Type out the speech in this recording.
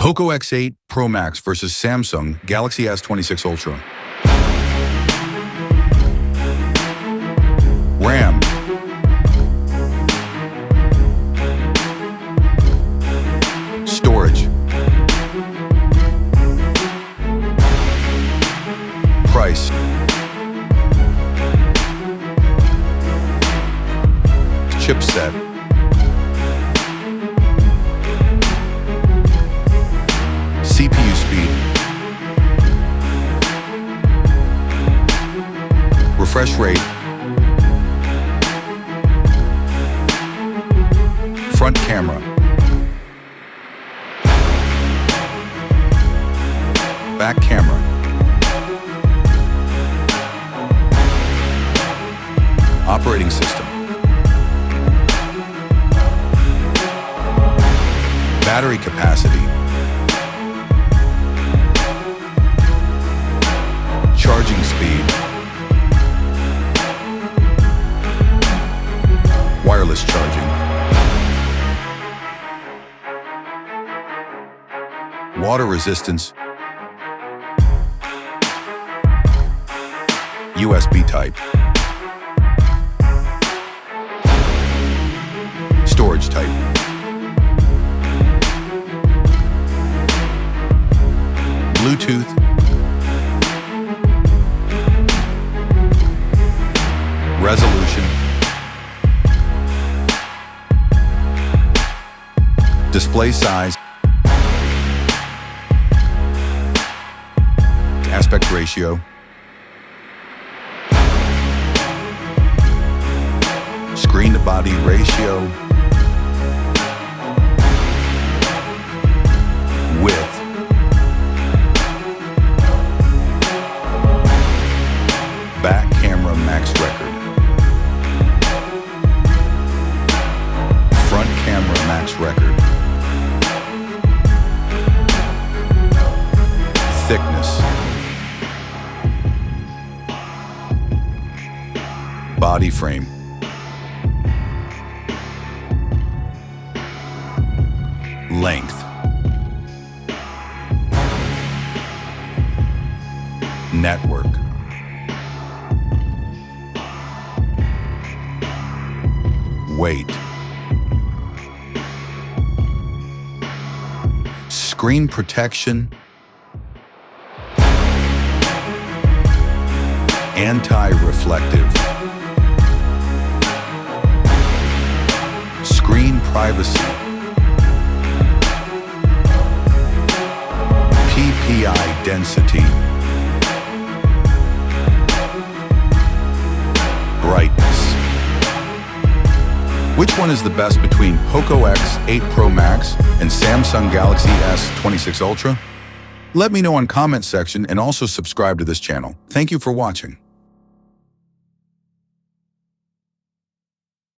Poco X8 Pro Max versus Samsung Galaxy S26 Ultra. RAM. Storage. Price. Chipset. CPU speed. Refresh rate. Front camera. Back camera. Operating system. Battery capacity. Charging speed. Wireless charging. Water resistance. USB type. Storage type. Bluetooth. Resolution. Display size. Aspect ratio. Screen to body ratio. Width. Back camera max record. Front camera max record. Thickness. Body frame. Length. Network. Weight. Screen protection. Anti-reflective. Screen privacy. PPI density. Brightness. Which one is the best between Poco X8 Pro Max and Samsung Galaxy S26 Ultra? Let me know in comment section and also subscribe to this channel. Thank you for watching.